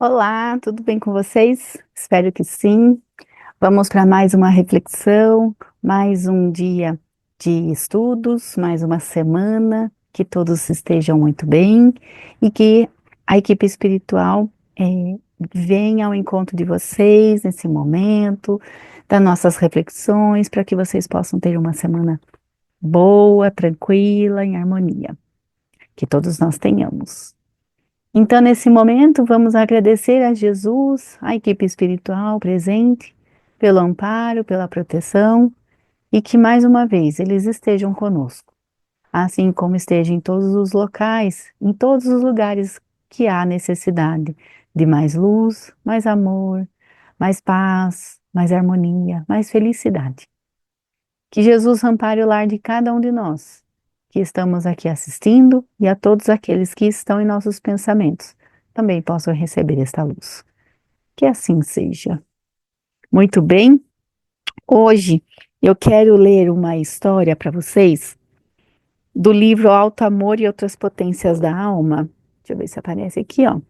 Olá, tudo bem com vocês? Espero que sim. Vamos para mais uma reflexão, mais um dia de estudos, mais uma semana. Que todos estejam muito bem e que a equipe espiritual venha ao encontro de vocês nesse momento, das nossas reflexões, para que vocês possam ter uma semana boa, tranquila, em harmonia. Que todos nós tenhamos. Então, nesse momento, vamos agradecer a Jesus, a equipe espiritual presente, pelo amparo, pela proteção e que mais uma vez eles estejam conosco, assim como estejam em todos os locais, em todos os lugares que há necessidade de mais luz, mais amor, mais paz, mais harmonia, mais felicidade. Que Jesus ampare o lar de cada um de nós, que estamos aqui assistindo, e a todos aqueles que estão em nossos pensamentos, também possam receber esta luz. Que assim seja. Muito bem, hoje eu quero ler uma história para vocês do livro Alto Amor e Outras Potências da Alma. Deixa eu ver se aparece aqui, ó.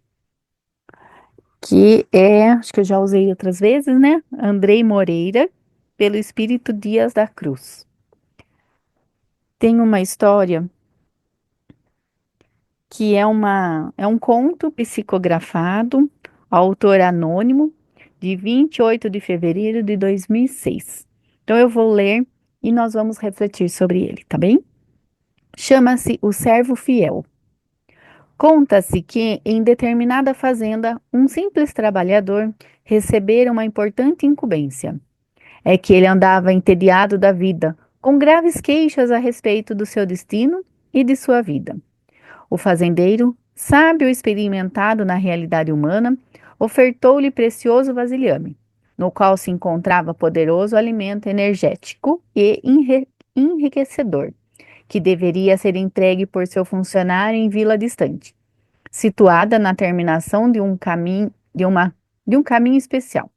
Que é, acho que eu já usei outras vezes, né? Andrei Moreira, pelo Espírito Dias da Cruz. Tem uma história que é um conto psicografado, autor anônimo, de 28 de fevereiro de 2006. Então eu vou ler e nós vamos refletir sobre ele, tá bem? Chama-se O Servo Fiel. Conta-se que, em determinada fazenda, um simples trabalhador recebera uma importante incumbência. É que ele andava entediado da vida, com graves queixas a respeito do seu destino e de sua vida. O fazendeiro, sábio e experimentado na realidade humana, ofertou-lhe precioso vasilhame, no qual se encontrava poderoso alimento energético e enriquecedor, que deveria ser entregue por seu funcionário em vila distante, situada na terminação de um caminho especial.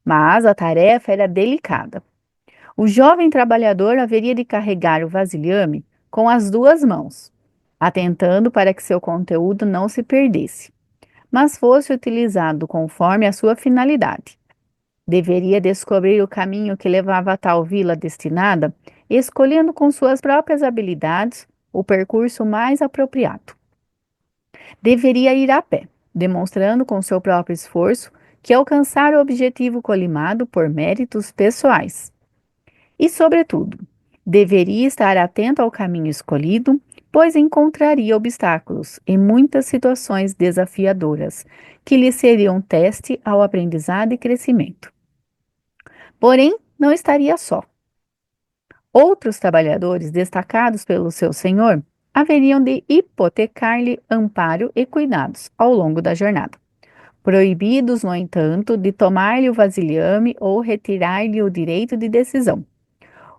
Mas a tarefa era delicada. O jovem trabalhador haveria de carregar o vasilhame com as duas mãos, atentando para que seu conteúdo não se perdesse, mas fosse utilizado conforme a sua finalidade. Deveria descobrir o caminho que levava a tal vila destinada, escolhendo com suas próprias habilidades o percurso mais apropriado. Deveria ir a pé, demonstrando com seu próprio esforço que alcançara o objetivo colimado por méritos pessoais. E, sobretudo, deveria estar atento ao caminho escolhido, pois encontraria obstáculos em muitas situações desafiadoras, que lhe seriam teste ao aprendizado e crescimento. Porém, não estaria só. Outros trabalhadores destacados pelo seu senhor haveriam de hipotecar-lhe amparo e cuidados ao longo da jornada, proibidos, no entanto, de tomar-lhe o vasilhame ou retirar-lhe o direito de decisão.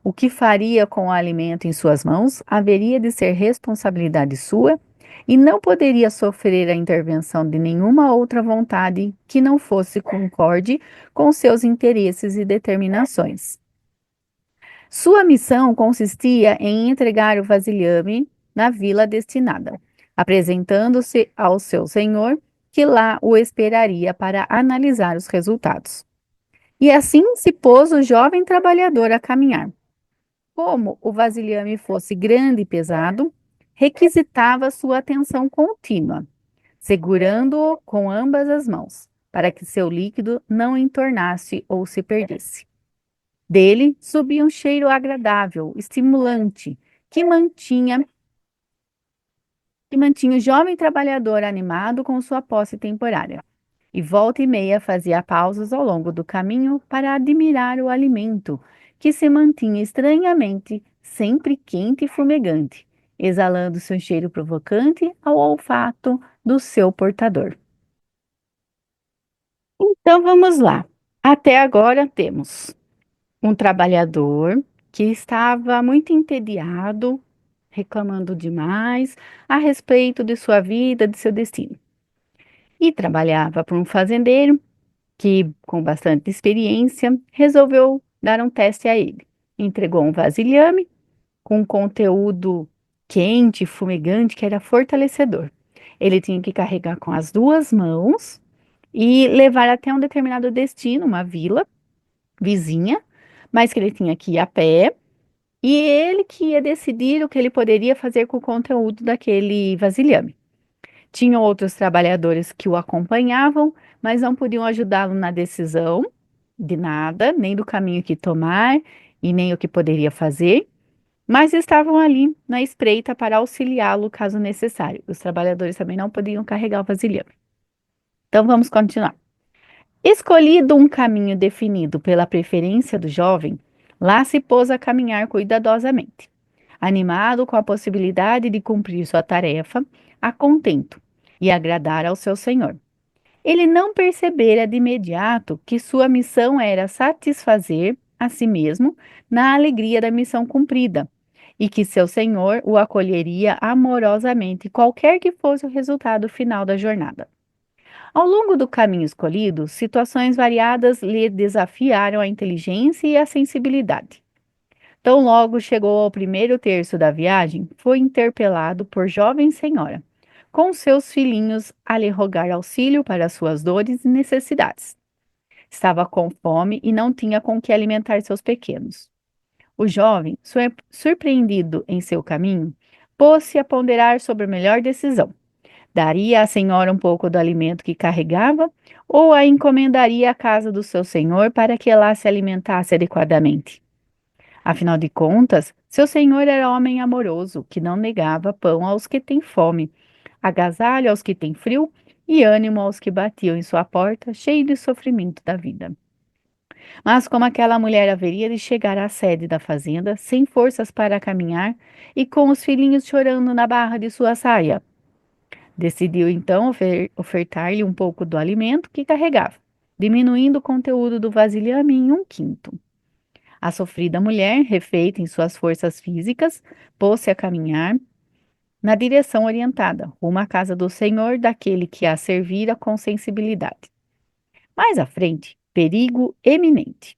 O que faria com o alimento em suas mãos haveria de ser responsabilidade sua e não poderia sofrer a intervenção de nenhuma outra vontade que não fosse concorde com seus interesses e determinações. Sua missão consistia em entregar o vasilhame na vila destinada, apresentando-se ao seu senhor, que lá o esperaria para analisar os resultados. E assim se pôs o jovem trabalhador a caminhar. Como o vasilhame fosse grande e pesado, requisitava sua atenção contínua, segurando-o com ambas as mãos, para que seu líquido não entornasse ou se perdesse. Dele subia um cheiro agradável, estimulante, que mantinha o jovem trabalhador animado com sua posse temporária. E volta e meia fazia pausas ao longo do caminho para admirar o alimento, que se mantinha estranhamente sempre quente e fumegante, exalando seu cheiro provocante ao olfato do seu portador. Então vamos lá. Até agora temos um trabalhador que estava muito entediado, reclamando demais a respeito de sua vida, de seu destino. E trabalhava para um fazendeiro que, com bastante experiência, resolveu dar um teste a ele. Entregou um vasilhame com conteúdo quente, fumegante, que era fortalecedor. Ele tinha que carregar com as duas mãos e levar até um determinado destino, uma vila vizinha, mas que ele tinha que ir a pé, e ele que ia decidir o que ele poderia fazer com o conteúdo daquele vasilhame. Tinham outros trabalhadores que o acompanhavam, mas não podiam ajudá-lo na decisão de nada, nem do caminho que tomar e nem o que poderia fazer, mas estavam ali na espreita para auxiliá-lo caso necessário. Os trabalhadores também não podiam carregar o vasilhame. Então vamos continuar. Escolhido um caminho definido pela preferência do jovem, lá se pôs a caminhar cuidadosamente, animado com a possibilidade de cumprir sua tarefa a contento e agradar ao seu senhor. Ele não percebera de imediato que sua missão era satisfazer a si mesmo na alegria da missão cumprida, e que seu senhor o acolheria amorosamente, qualquer que fosse o resultado final da jornada. Ao longo do caminho escolhido, situações variadas lhe desafiaram a inteligência e a sensibilidade. Tão logo chegou ao primeiro terço da viagem, foi interpelado por jovem senhora, com seus filhinhos a lhe rogar auxílio para suas dores e necessidades. Estava com fome e não tinha com que alimentar seus pequenos. O jovem, surpreendido em seu caminho, pôs-se a ponderar sobre a melhor decisão. Daria à senhora um pouco do alimento que carregava ou a encomendaria à casa do seu senhor para que lá se alimentasse adequadamente? Afinal de contas, seu senhor era homem amoroso, que não negava pão aos que têm fome, agasalho aos que têm frio e ânimo aos que batiam em sua porta, cheio de sofrimento da vida. Mas como aquela mulher haveria de chegar à sede da fazenda, sem forças para caminhar e com os filhinhos chorando na barra de sua saia, decidiu então ofertar-lhe um pouco do alimento que carregava, diminuindo o conteúdo do vasilhame em um quinto. A sofrida mulher, refeita em suas forças físicas, pôs-se a caminhar na direção orientada, rumo à casa do senhor daquele que a servira com sensibilidade. Mais à frente, perigo eminente.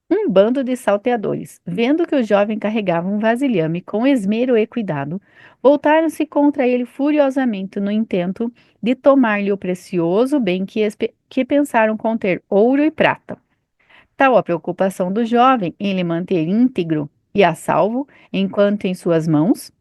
Um bando de salteadores, vendo que o jovem carregava um vasilhame com esmero e cuidado, voltaram-se contra ele furiosamente no intento de tomar-lhe o precioso bem que pensaram conter ouro e prata. Tal a preocupação do jovem em lhe manter íntegro e a salvo, enquanto em suas mãos,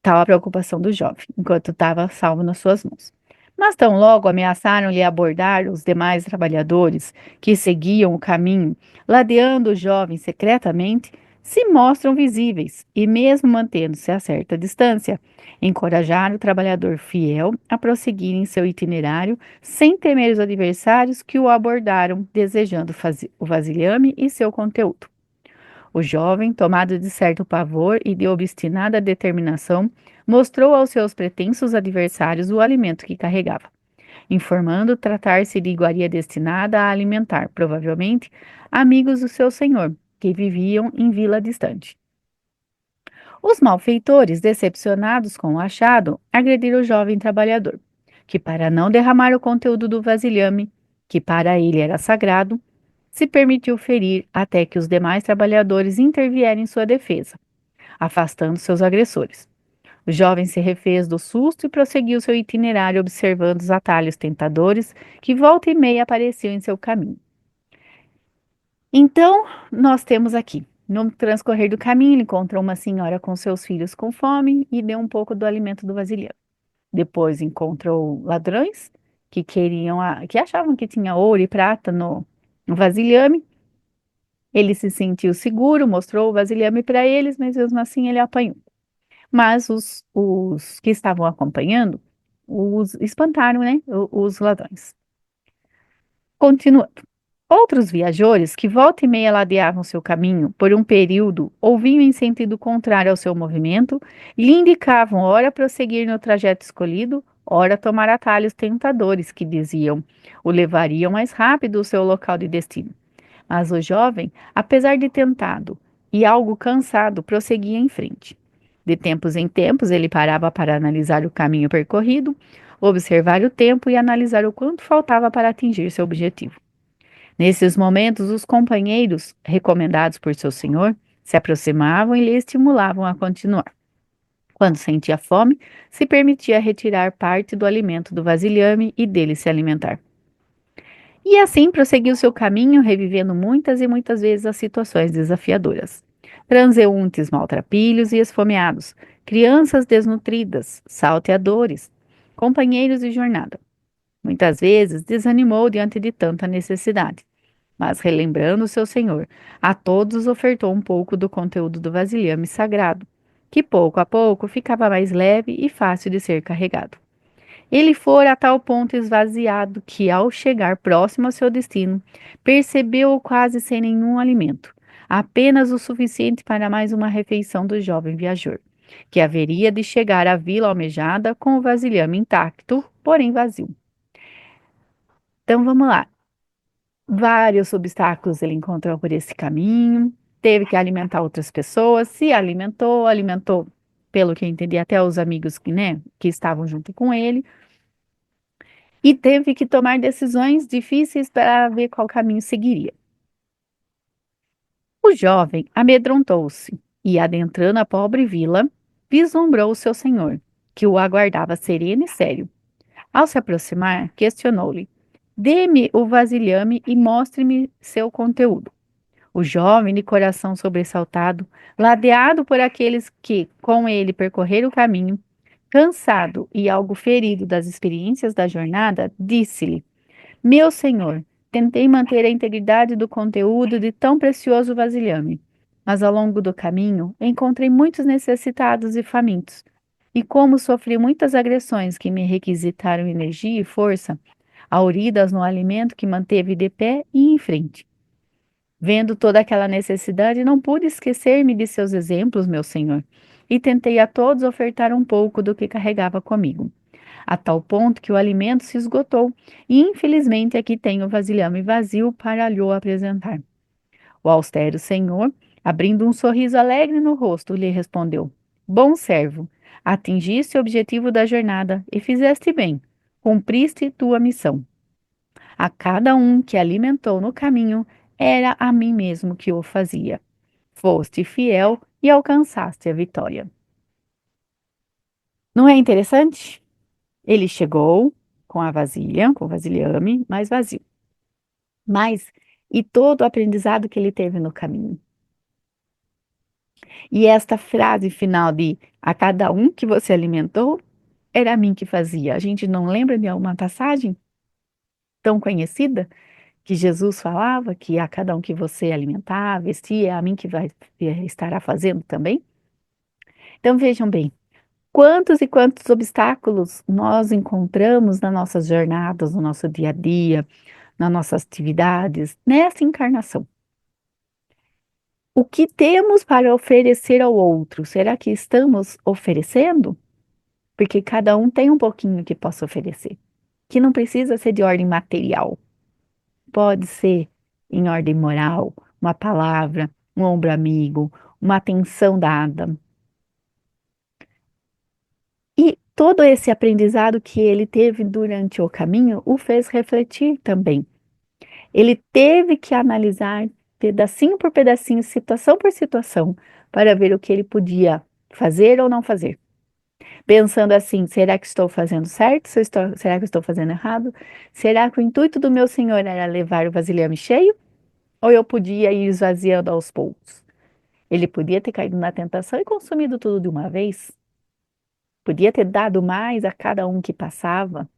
tal a preocupação do jovem, enquanto estava salvo nas suas mãos. Mas tão logo ameaçaram-lhe abordar os demais trabalhadores que seguiam o caminho, ladeando o jovem secretamente, se mostram visíveis e, mesmo mantendo-se a certa distância, encorajaram o trabalhador fiel a prosseguir em seu itinerário sem temer os adversários que o abordaram, desejando o vasilhame e seu conteúdo. O jovem, tomado de certo pavor e de obstinada determinação, mostrou aos seus pretensos adversários o alimento que carregava, informando tratar-se de iguaria destinada a alimentar, provavelmente, amigos do seu senhor, que viviam em vila distante. Os malfeitores, decepcionados com o achado, agrediram o jovem trabalhador, que, para não derramar o conteúdo do vasilhame, que para ele era sagrado, se permitiu ferir até que os demais trabalhadores intervieram em sua defesa, afastando seus agressores. O jovem se refez do susto e prosseguiu seu itinerário observando os atalhos tentadores que volta e meia apareciam em seu caminho. Então, nós temos aqui, no transcorrer do caminho, ele encontrou uma senhora com seus filhos com fome e deu um pouco do alimento do vasilhame. Depois encontrou ladrões que que achavam que tinha ouro e prata no vasilhame. Ele se sentiu seguro, mostrou o vasilhame para eles, mas mesmo assim ele apanhou. Mas os que estavam acompanhando os espantaram, né? Os ladrões. Continuando. Outros viajores que volta e meia ladeavam seu caminho por um período ou vinham em sentido contrário ao seu movimento, lhe indicavam ora prosseguir no trajeto escolhido, ora tomar atalhos tentadores que diziam o levariam mais rápido ao seu local de destino. Mas o jovem, apesar de tentado e algo cansado, prosseguia em frente. De tempos em tempos, ele parava para analisar o caminho percorrido, observar o tempo e analisar o quanto faltava para atingir seu objetivo. Nesses momentos, os companheiros, recomendados por seu senhor, se aproximavam e lhe estimulavam a continuar. Quando sentia fome, se permitia retirar parte do alimento do vasilhame e dele se alimentar. E assim prosseguiu seu caminho, revivendo muitas e muitas vezes as situações desafiadoras. Transeuntes maltrapilhos e esfomeados, crianças desnutridas, salteadores, companheiros de jornada. Muitas vezes desanimou diante de tanta necessidade, mas relembrando seu Senhor, a todos ofertou um pouco do conteúdo do vasilhame sagrado, que pouco a pouco ficava mais leve e fácil de ser carregado. Ele fora a tal ponto esvaziado que, ao chegar próximo ao seu destino, percebeu-o quase sem nenhum alimento, apenas o suficiente para mais uma refeição do jovem viajor, que haveria de chegar à vila almejada com o vasilhame intacto, porém vazio. Então vamos lá. Vários obstáculos ele encontrou por esse caminho, teve que alimentar outras pessoas, se alimentou, alimentou, pelo que eu entendi, até os amigos que, né, que estavam junto com ele, e teve que tomar decisões difíceis para ver qual caminho seguiria. O jovem amedrontou-se e, adentrando a pobre vila, vislumbrou o seu senhor, que o aguardava sereno e sério. Ao se aproximar, questionou-lhe: Dê-me o vasilhame e mostre-me seu conteúdo. O jovem, de coração sobressaltado, ladeado por aqueles que com ele percorreram o caminho, cansado e algo ferido das experiências da jornada, disse-lhe: Meu senhor, tentei manter a integridade do conteúdo de tão precioso vasilhame, mas ao longo do caminho encontrei muitos necessitados e famintos. E como sofri muitas agressões que me requisitaram energia e força, auridas no alimento que manteve de pé e em frente. Vendo toda aquela necessidade, não pude esquecer-me de seus exemplos, meu senhor, e tentei a todos ofertar um pouco do que carregava comigo, a tal ponto que o alimento se esgotou, e infelizmente aqui tenho o vasilhame vazio para lhe apresentar. O austero senhor, abrindo um sorriso alegre no rosto, lhe respondeu: Bom servo, atingiste o objetivo da jornada e fizeste bem, cumpriste tua missão. A cada um que alimentou no caminho, era a mim mesmo que o fazia. Foste fiel e alcançaste a vitória. Não é interessante? Ele chegou com a vasilha, com o vasilhame, mais vazio. Mas, e todo o aprendizado que ele teve no caminho. E esta frase final de a cada um que você alimentou, era a mim que fazia. A gente não lembra de alguma passagem tão conhecida que Jesus falava que a cada um que você alimentar, vestir, é a mim que vai estará fazendo também? Então vejam bem, quantos e quantos obstáculos nós encontramos nas nossas jornadas, no nosso dia a dia, nas nossas atividades, nessa encarnação. O que temos para oferecer ao outro? Será que estamos oferecendo? Porque cada um tem um pouquinho que possa oferecer, que não precisa ser de ordem material, pode ser em ordem moral, uma palavra, um ombro amigo, uma atenção dada. E todo esse aprendizado que ele teve durante o caminho o fez refletir também. Ele teve que analisar pedacinho por pedacinho, situação por situação, para ver o que ele podia fazer ou não fazer. Pensando assim, será que estou fazendo certo? Será que estou fazendo errado? Será que o intuito do meu Senhor era levar o vasilhame cheio? Ou eu podia ir esvaziando aos poucos? Ele podia ter caído na tentação e consumido tudo de uma vez? Podia ter dado mais a cada um que passava?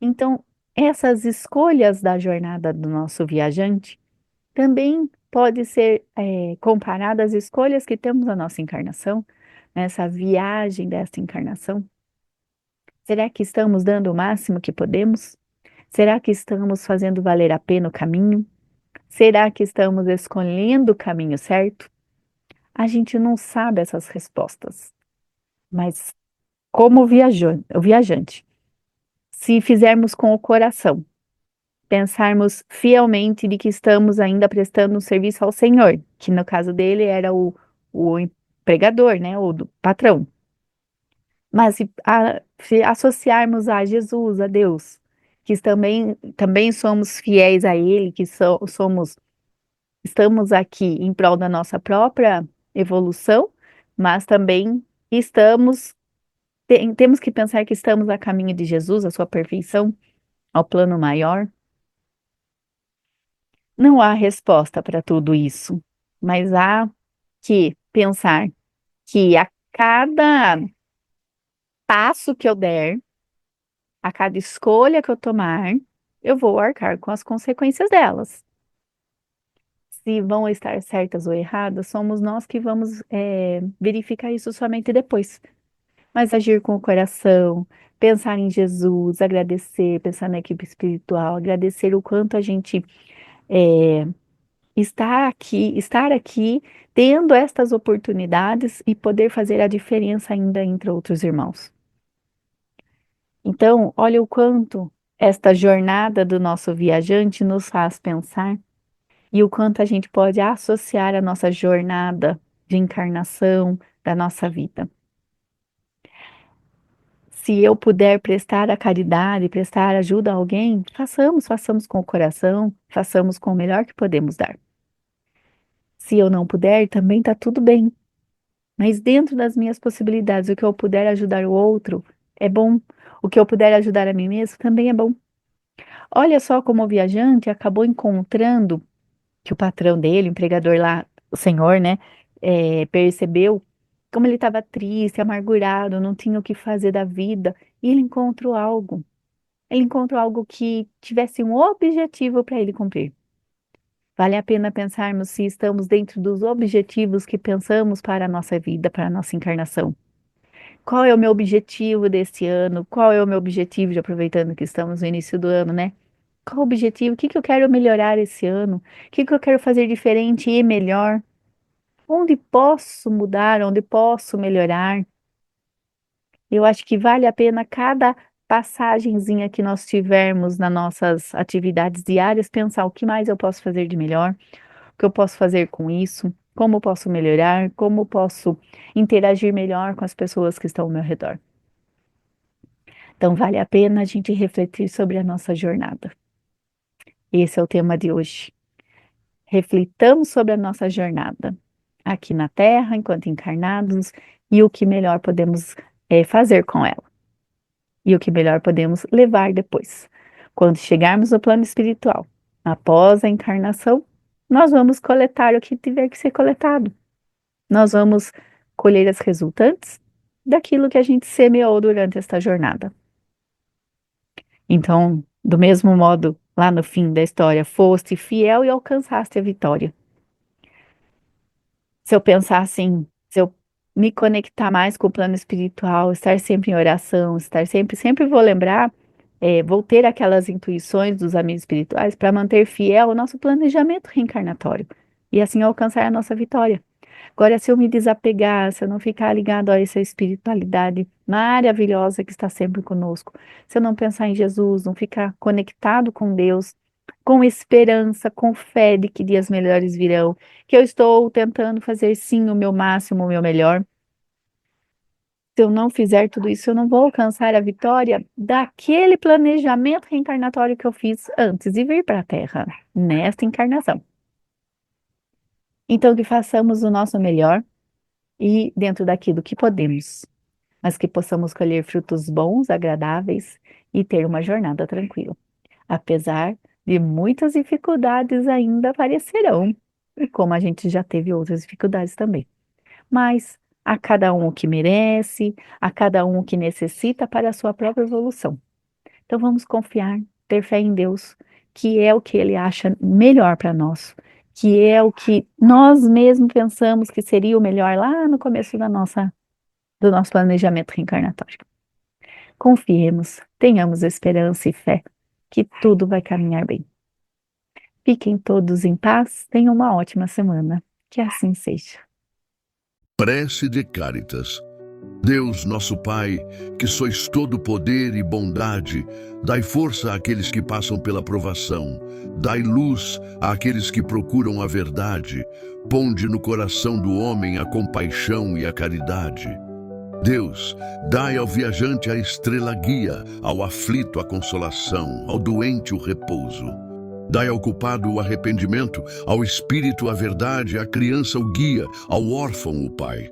Então, essas escolhas da jornada do nosso viajante também pode ser comparada às escolhas que temos na nossa encarnação, nessa viagem desta encarnação. Será que estamos dando o máximo que podemos? Será que estamos fazendo valer a pena o caminho? Será que estamos escolhendo o caminho certo? A gente não sabe essas respostas, mas como o viajante, se fizermos com o coração, pensarmos fielmente de que estamos ainda prestando um serviço ao Senhor, que no caso dele era o empregador, né, o do patrão. Mas se associarmos a Jesus, a Deus, que também somos fiéis a Ele, que estamos aqui em prol da nossa própria evolução, mas também temos que pensar que estamos a caminho de Jesus, a sua perfeição, ao plano maior. Não há resposta para tudo isso, mas há que pensar que a cada passo que eu der, a cada escolha que eu tomar, eu vou arcar com as consequências delas. Se vão estar certas ou erradas, somos nós que vamos verificar isso somente depois. Mas agir com o coração, pensar em Jesus, agradecer, pensar na equipe espiritual, agradecer o quanto a gente é, estar aqui, tendo estas oportunidades e poder fazer a diferença ainda entre outros irmãos. Então, olha o quanto esta jornada do nosso viajante nos faz pensar e o quanto a gente pode associar a nossa jornada de encarnação da nossa vida. Se eu puder prestar a caridade, prestar ajuda a alguém, façamos com o coração, façamos com o melhor que podemos dar. Se eu não puder, também está tudo bem. Mas dentro das minhas possibilidades, o que eu puder ajudar o outro é bom. O que eu puder ajudar a mim mesmo também é bom. Olha só como o viajante acabou encontrando que o patrão dele, o empregador lá, o senhor, né, percebeu como ele estava triste, amargurado, não tinha o que fazer da vida, e ele encontrou algo. Ele encontrou algo que tivesse um objetivo para ele cumprir. Vale a pena pensarmos se estamos dentro dos objetivos que pensamos para a nossa vida, para a nossa encarnação. Qual é o meu objetivo desse ano? Qual é o meu objetivo, de aproveitando que estamos no início do ano, né? Qual o objetivo? O que que eu quero melhorar esse ano? O que que eu quero fazer diferente e melhor? Onde posso mudar? Onde posso melhorar? Eu acho que vale a pena cada passagenzinha que nós tivermos nas nossas atividades diárias, pensar o que mais eu posso fazer de melhor, o que eu posso fazer com isso, como eu posso melhorar, como eu posso interagir melhor com as pessoas que estão ao meu redor. Então, vale a pena a gente refletir sobre a nossa jornada. Esse é o tema de hoje. Reflitamos sobre a nossa jornada aqui na Terra, enquanto encarnados, e o que melhor podemos fazer com ela. E o que melhor podemos levar depois. Quando chegarmos no plano espiritual, após a encarnação, nós vamos coletar o que tiver que ser coletado. Nós vamos colher as resultantes daquilo que a gente semeou durante esta jornada. Então, do mesmo modo, lá no fim da história, foste fiel e alcançaste a vitória. Se eu pensar assim, se eu me conectar mais com o plano espiritual, estar sempre em oração, sempre vou lembrar, vou ter aquelas intuições dos amigos espirituais para manter fiel o nosso planejamento reencarnatório e assim alcançar a nossa vitória. Agora, se eu me desapegar, se eu não ficar ligado a essa espiritualidade maravilhosa que está sempre conosco, se eu não pensar em Jesus, não ficar conectado com Deus, com esperança, com fé de que dias melhores virão, que eu estou tentando fazer sim o meu máximo, o meu melhor. Se eu não fizer tudo isso, eu não vou alcançar a vitória daquele planejamento reencarnatório que eu fiz antes de vir para a Terra, nesta encarnação. Então, que façamos o nosso melhor e dentro daquilo que podemos, mas que possamos colher frutos bons, agradáveis e ter uma jornada tranquila. Apesar de muitas dificuldades ainda aparecerão, e como a gente já teve outras dificuldades também. Mas a cada um o que merece, a cada um o que necessita para a sua própria evolução. Então vamos confiar, ter fé em Deus, que é o que Ele acha melhor para nós, que é o que nós mesmos pensamos que seria o melhor lá no começo do nosso planejamento reencarnatório. Confiemos, tenhamos esperança e fé, que tudo vai caminhar bem. Fiquem todos em paz, tenham uma ótima semana. Que assim seja. Prece de Cáritas. Deus, nosso Pai, que sois todo poder e bondade, dai força àqueles que passam pela provação, dai luz àqueles que procuram a verdade, ponde no coração do homem a compaixão e a caridade. Deus, dai ao viajante a estrela guia, ao aflito a consolação, ao doente o repouso. Dai ao culpado o arrependimento, ao espírito a verdade, à criança o guia, ao órfão o pai.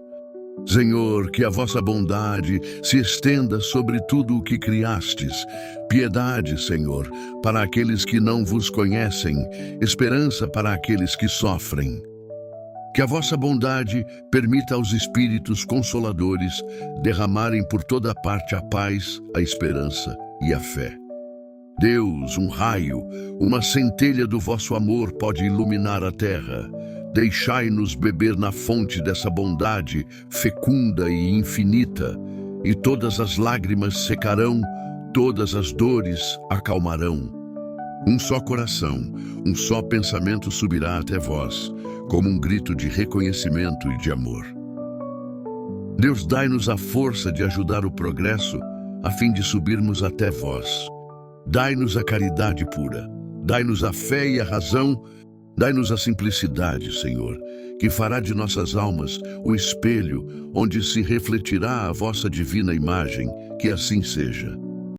Senhor, que a vossa bondade se estenda sobre tudo o que criastes. Piedade, Senhor, para aqueles que não vos conhecem, esperança para aqueles que sofrem. Que a vossa bondade permita aos Espíritos Consoladores derramarem por toda parte a paz, a esperança e a fé. Deus, um raio, uma centelha do vosso amor pode iluminar a terra. Deixai-nos beber na fonte dessa bondade fecunda e infinita, e todas as lágrimas secarão, todas as dores acalmarão. Um só coração, um só pensamento subirá até vós, como um grito de reconhecimento e de amor. Deus, dai-nos a força de ajudar o progresso, a fim de subirmos até vós. Dai-nos a caridade pura, dai-nos a fé e a razão, dai-nos a simplicidade, Senhor, que fará de nossas almas o espelho onde se refletirá a vossa divina imagem, que assim seja.